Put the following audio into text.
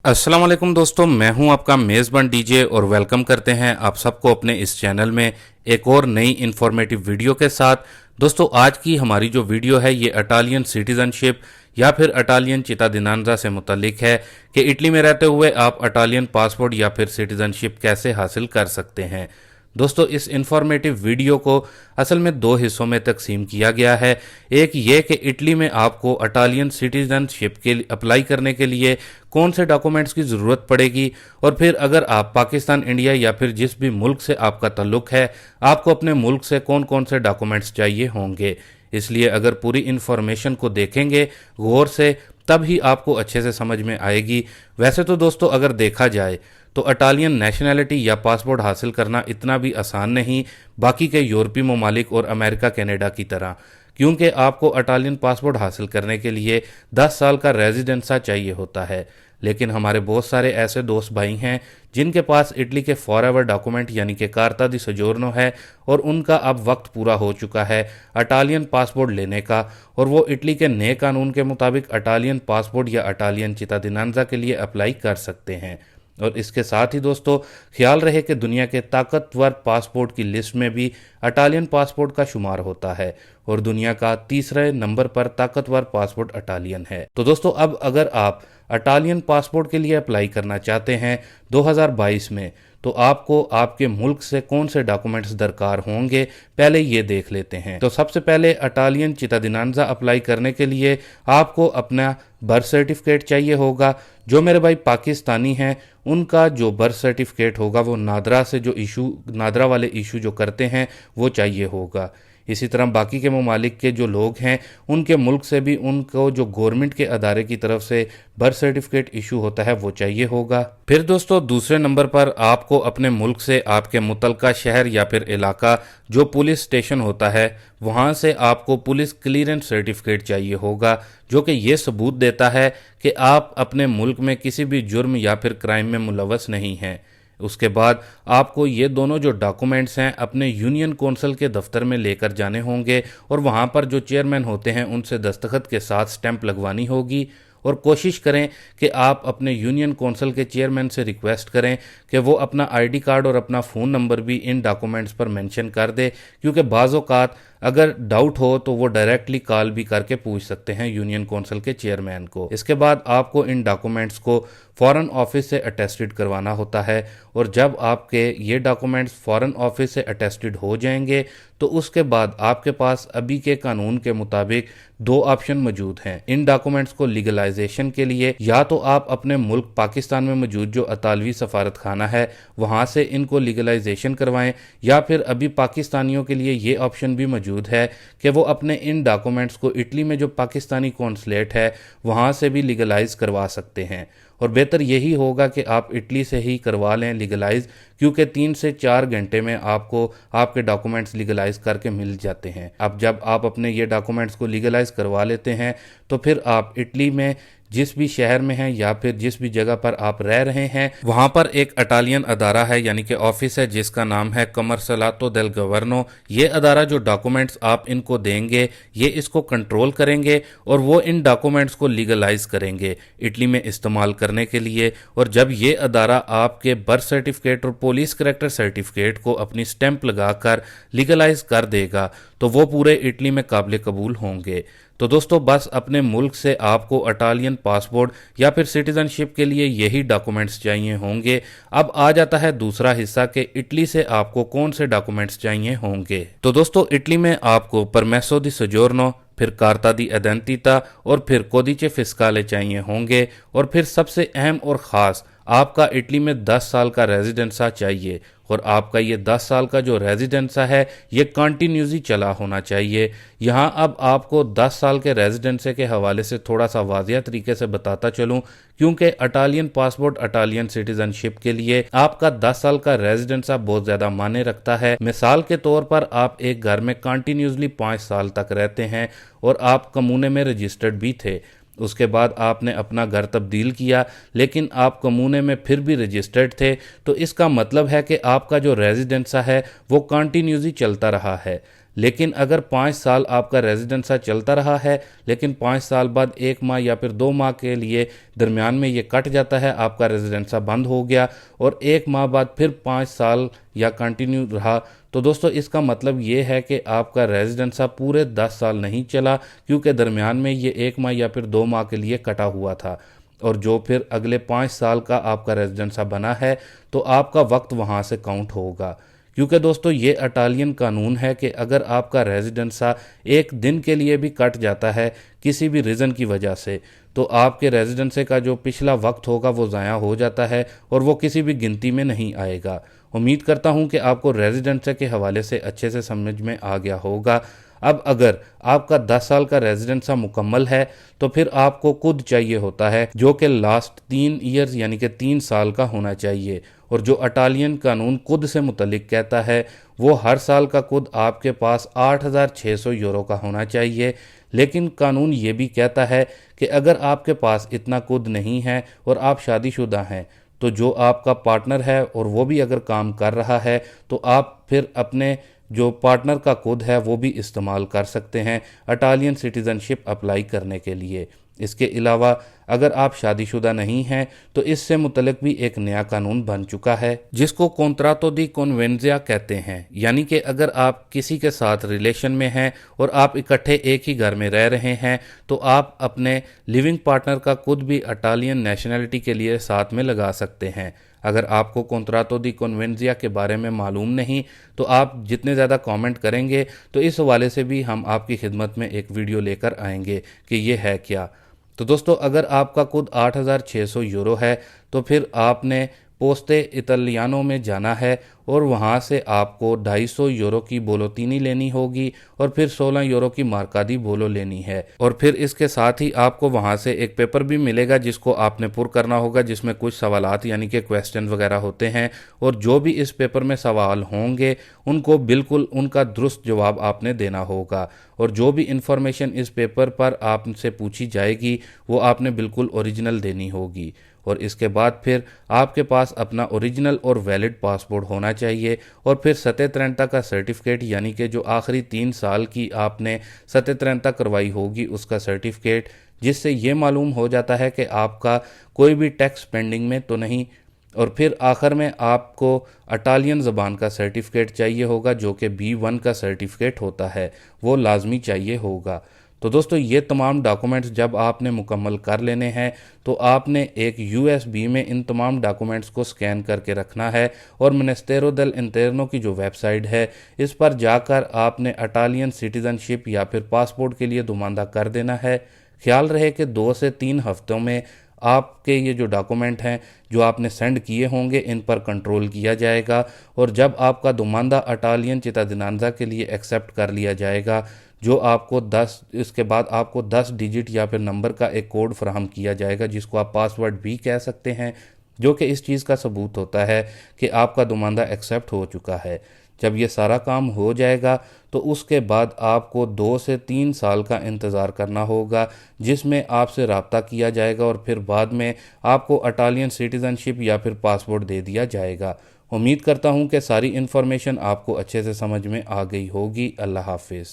अस्सलाम वालेकुम दोस्तों, मैं हूं आपका मेज़बान डीजे और वेलकम करते हैं आप सबको अपने इस चैनल में एक और नई इन्फॉर्मेटिव वीडियो के साथ। दोस्तों, आज की हमारी जो वीडियो है ये इटालियन सिटीज़नशिप या फिर इटालियन चिटादिनांजा से मुतल्लिक है कि इटली में रहते हुए आप इटालियन पासपोर्ट या फिर सिटीज़नशिप कैसे हासिल कर सकते हैं। दोस्तों, इस इंफॉर्मेटिव वीडियो को असल में दो हिस्सों में तकसीम किया गया है। एक ये कि इटली में आपको इटालियन सिटीजनशिप के लिए अप्लाई करने के लिए कौन से डॉक्यूमेंट्स की ज़रूरत पड़ेगी, और फिर अगर आप पाकिस्तान, इंडिया या फिर जिस भी मुल्क से आपका ताल्लुक़ है, आपको अपने मुल्क से कौन कौन से डॉक्यूमेंट्स चाहिए होंगे। इसलिए अगर पूरी इन्फॉर्मेशन को देखेंगे गौर से तब ही आपको अच्छे से समझ में आएगी। वैसे तो दोस्तों, अगर देखा जाए तो इटालियन नेशनैलिटी या पासपोर्ट हासिल करना इतना भी आसान नहीं बाकी के यूरोपीय ममालिक और अमेरिका, कनाडा की तरह, क्योंकि आपको इटालियन पासपोर्ट हासिल करने के लिए 10 साल का रेजिडेंसा चाहिए होता है। लेकिन हमारे बहुत सारे ऐसे दोस्त भाई हैं जिनके पास इटली के फॉरएवर डॉक्यूमेंट यानी कि कार्ता दी सोजोर्नो है और उनका अब वक्त पूरा हो चुका है इटालियन पासपोर्ट लेने का, और वो इटली के नए कानून के मुताबिक इटालियन पासपोर्ट या इटालियन चिटादिनांजा के लिए अप्लाई कर सकते हैं। और इसके साथ ही दोस्तों, ख्याल रहे कि दुनिया के ताकतवर पासपोर्ट की लिस्ट में भी इटालियन पासपोर्ट का शुमार होता है और दुनिया का तीसरे नंबर पर ताकतवर पासपोर्ट इटालियन है। तो दोस्तों, अब अगर आप इटालियन पासपोर्ट के लिए अप्लाई करना चाहते हैं 2022 में, तो आपको आपके मुल्क से कौन से डॉक्यूमेंट्स दरकार होंगे पहले ये देख लेते हैं। तो सबसे पहले इटालियन चिटादिनांजा अप्लाई करने के लिए आपको अपना बर्थ सर्टिफिकेट चाहिए होगा। जो मेरे भाई पाकिस्तानी हैं उनका जो बर्थ सर्टिफिकेट होगा वो नादरा वाले इशू जो करते हैं वो चाहिए होगा। इसी तरह बाकी के ममालिक के जो लोग हैं उनके मुल्क से भी उनको जो गवर्नमेंट के अदारे की तरफ से बर्थ सर्टिफिकेट इशू होता है वो चाहिए होगा। फिर दोस्तों, दूसरे नंबर पर आपको अपने मुल्क से आपके मुतलका शहर या फिर इलाका जो पुलिस स्टेशन होता है वहाँ से आपको पुलिस क्लीयरेंस सर्टिफिकेट चाहिए होगा, जो कि ये सबूत देता है कि आप अपने मुल्क में किसी भी जुर्म या फिर क्राइम में मुलव्वस नहीं हैं। उसके बाद आपको ये दोनों जो डॉक्यूमेंट्स हैं अपने यूनियन कौंसिल के दफ्तर में लेकर जाने होंगे और वहाँ पर जो चेयरमैन होते हैं उनसे दस्तखत के साथ स्टैंप लगवानी होगी। और कोशिश करें कि आप अपने यूनियन कौंसिल के चेयरमैन से रिक्वेस्ट करें कि वो अपना आईडी कार्ड और अपना फ़ोन नंबर भी इन डॉक्यूमेंट्स पर मेंशन कर दे, क्योंकि बाज़ औक़ात अगर डाउट हो तो वो डायरेक्टली कॉल भी करके पूछ सकते हैं यूनियन कौंसिल के चेयरमैन को। इसके बाद आपको इन डॉक्यूमेंट्स को फॉरेन ऑफिस से अटेस्टेड करवाना होता है, और जब आपके ये डॉक्यूमेंट्स फॉरेन ऑफिस से अटेस्टेड हो जाएंगे तो उसके बाद आपके पास अभी के कानून के मुताबिक दो ऑप्शन मौजूद हैं इन डॉक्यूमेंट्स को लीगलाइजेशन के लिए। या तो आप अपने मुल्क पाकिस्तान में मौजूद जो इतालवी सफारत खाना है वहाँ से इनको लीगलाइजेशन करवाएं, या फिर अभी पाकिस्तानियों के लिए ये ऑप्शन भी मौजूद है कि वो अपने इन डॉक्यूमेंट्स को इटली में जो पाकिस्तानी कौंसलेट है वहाँ से भी लीगलाइज करवा सकते हैं। और बेहतर यही होगा कि आप इटली से ही करवा लें लीगलाइज, क्योंकि 3 से 4 घंटे में आपको आपके डॉक्यूमेंट्स लीगलाइज करके मिल जाते हैं। अब जब आप अपने ये डॉक्यूमेंट्स को लीगलाइज करवा लेते हैं तो फिर आप इटली में जिस भी शहर में हैं या फिर जिस भी जगह पर आप रह रहे हैं वहाँ पर एक इटालियन अदारा है यानी कि ऑफिस है जिसका नाम है कमर्सलातो देल गवर्नो। ये अदारा जो डॉक्यूमेंट्स आप इनको देंगे ये इसको कंट्रोल करेंगे और वो इन डॉक्यूमेंट्स को लीगलाइज करेंगे इटली में इस्तेमाल करने के लिए। और जब ये अदारा आपके बर्थ सर्टिफिकेट और पुलिस करैक्टर सर्टिफिकेट को अपनी स्टैंप लगाकर लीगलाइज कर देगा तो वो पूरे इटली में काबिल कबूल होंगे। तो दोस्तों, बस अपने मुल्क से आपको इटालियन पासपोर्ट या फिर सिटीजनशिप के लिए यही डॉक्यूमेंट्स चाहिए होंगे। अब आ जाता है दूसरा हिस्सा कि इटली से आपको कौन से डॉक्यूमेंट्स चाहिए होंगे। तो दोस्तों, इटली में आपको परमेसो दी सोजोर्नो, फिर कार्ता दी आइडेंटिटा और फिर कोडिचे फिस्काले चाहिए होंगे। और फिर सबसे अहम और ख़ास, आपका इटली में 10 साल का रेजिडेंसा चाहिए, और आपका ये 10 साल का जो रेजिडेंसा है ये कंटिन्यूसली चला होना चाहिए। यहाँ अब आपको 10 साल के रेजिडेंसे के हवाले से थोड़ा सा वाज़िया तरीके से बताता चलूँ, क्योंकि इटालियन पासपोर्ट इटालियन सिटीजनशिप के लिए आपका 10 साल का रेजिडेंसा बहुत ज़्यादा मायने रखता है। मिसाल के तौर पर आप एक घर में कंटिन्यूसली 5 साल तक रहते हैं और आप कमूने में रजिस्टर्ड भी थे, उसके बाद आपने अपना घर तब्दील किया लेकिन आप कमूने में फिर भी रजिस्टर्ड थे, तो इसका मतलब है कि आपका जो रेजिडेंसा है वो कंटिन्यूसली चलता रहा है। لیکن اگر 5 سال آپ کا ریزیڈنسا چلتا رہا ہے لیکن 5 سال بعد 1 ماہ یا پھر 2 ماہ کے لیے درمیان میں یہ کٹ جاتا ہے، آپ کا ریزیڈنسا بند ہو گیا اور 1 ماہ بعد پھر 5 سال یا کنٹینیو رہا، تو دوستو اس کا مطلب یہ ہے کہ آپ کا ریزیڈنسا پورے 10 سال نہیں چلا، کیونکہ درمیان میں یہ 1 ماہ یا پھر 2 ماہ کے لیے کٹا ہوا تھا، اور جو پھر اگلے 5 سال کا آپ کا ریزیڈنسا بنا ہے تو آپ کا وقت وہاں سے کاؤنٹ ہوگا۔ کیونکہ دوستو یہ اٹالین قانون ہے کہ اگر آپ کا ریزیڈنسا 1 دن کے لیے بھی کٹ جاتا ہے کسی بھی ریزن کی وجہ سے، تو آپ کے ریزیڈنسے کا جو پچھلا وقت ہوگا وہ ضائع ہو جاتا ہے اور وہ کسی بھی گنتی میں نہیں آئے گا۔ امید کرتا ہوں کہ آپ کو ریزیڈنسے کے حوالے سے اچھے سے سمجھ میں آ گیا ہوگا۔ اب اگر آپ کا 10 سال کا ریزیڈنسا مکمل ہے تو پھر آپ کو کود چاہیے ہوتا ہے، جو کہ لاسٹ 3 ایئرز یعنی کہ 3 سال کا ہونا چاہیے، اور جو اٹالین قانون کود سے متعلق کہتا ہے وہ ہر سال کا کود آپ کے پاس 8,600 یورو کا ہونا چاہیے۔ لیکن قانون یہ بھی کہتا ہے کہ اگر آپ کے پاس اتنا کود نہیں ہے اور آپ شادی شدہ ہیں تو جو آپ کا پارٹنر ہے اور وہ بھی اگر کام کر رہا ہے تو آپ پھر اپنے جو پارٹنر کا کود ہے وہ بھی استعمال کر سکتے ہیں اٹالین سٹیزن شپ اپلائی کرنے کے لیے۔ اس کے علاوہ اگر آپ شادی شدہ نہیں ہیں تو اس سے متعلق بھی ایک نیا قانون بن چکا ہے جس کو کونٹراتو دی کنوینزیا کہتے ہیں، یعنی کہ اگر آپ کسی کے ساتھ ریلیشن میں ہیں اور آپ اکٹھے ایک ہی گھر میں رہ رہے ہیں تو آپ اپنے لیونگ پارٹنر کا کود بھی اٹالین نیشنلٹی کے لیے ساتھ میں لگا سکتے ہیں۔ اگر آپ کو کونٹراتو دی کنوینزیا کے بارے میں معلوم نہیں تو آپ جتنے زیادہ کامنٹ کریں گے تو اس حوالے سے بھی ہم آپ کی خدمت میں ایک ویڈیو لے کر آئیں گے کہ یہ ہے کیا۔ تو دوستو اگر آپ کا کود 8,600 یورو ہے تو پھر آپ نے پوستے اطالیانو میں جانا ہے اور وہاں سے آپ کو 250 یورو کی بولوتینی لینی ہوگی اور پھر 16 یورو کی مارکادی بولو لینی ہے، اور پھر اس کے ساتھ ہی آپ کو وہاں سے ایک پیپر بھی ملے گا جس کو آپ نے پر کرنا ہوگا، جس میں کچھ سوالات یعنی کہ کویسچن وغیرہ ہوتے ہیں، اور جو بھی اس پیپر میں سوال ہوں گے ان کو بالکل ان کا درست جواب آپ نے دینا ہوگا، اور جو بھی انفارمیشن اس پیپر پر آپ سے پوچھی جائے گی وہ آپ نے بالکل اوریجنل دینی ہوگی، اور اس کے بعد پھر آپ کے پاس اپنا اوریجنل اور ویلڈ پاسپورٹ ہونا چاہیے، اور پھر ستے 30 کا سرٹیفکیٹ یعنی کہ جو آخری 3 سال کی آپ نے ستے 30 کروائی ہوگی اس کا سرٹیفکیٹ، جس سے یہ معلوم ہو جاتا ہے کہ آپ کا کوئی بھی ٹیکس پینڈنگ میں تو نہیں، اور پھر آخر میں آپ کو اٹالین زبان کا سرٹیفکیٹ چاہیے ہوگا جو کہ B1 کا سرٹیفکیٹ ہوتا ہے، وہ لازمی چاہیے ہوگا۔ تو دوستو یہ تمام ڈاکومنٹس جب آپ نے مکمل کر لینے ہیں تو آپ نے ایک USB میں ان تمام ڈاکومنٹس کو سکین کر کے رکھنا ہے، اور منسٹیرو دل انٹرنو کی جو ویب سائٹ ہے اس پر جا کر آپ نے اٹالین سٹیزن شپ یا پھر پاسپورٹ کے لیے دوماندہ کر دینا ہے۔ خیال رہے کہ 2 سے 3 ہفتوں میں آپ کے یہ جو ڈاکومنٹ ہیں جو آپ نے سینڈ کیے ہوں گے ان پر کنٹرول کیا جائے گا، اور جب آپ کا دوماندہ اٹالین چتادینانزا کے لیے ایکسیپٹ کر لیا جائے گا جو آپ کو اس کے بعد آپ کو 10 ڈیجٹ یا پھر نمبر کا ایک کوڈ فراہم کیا جائے گا جس کو آپ پاسورڈ بھی کہہ سکتے ہیں، جو کہ اس چیز کا ثبوت ہوتا ہے کہ آپ کا دوماندہ ایکسیپٹ ہو چکا ہے۔ جب یہ سارا کام ہو جائے گا تو اس کے بعد آپ کو 2 سے 3 سال کا انتظار کرنا ہوگا جس میں آپ سے رابطہ کیا جائے گا، اور پھر بعد میں آپ کو اٹالین سٹیزن شپ یا پھر پاسپورٹ دے دیا جائے گا۔ امید کرتا ہوں کہ ساری انفارمیشن آپ کو اچھے سے سمجھ میں آ گئی ہوگی۔ اللہ حافظ۔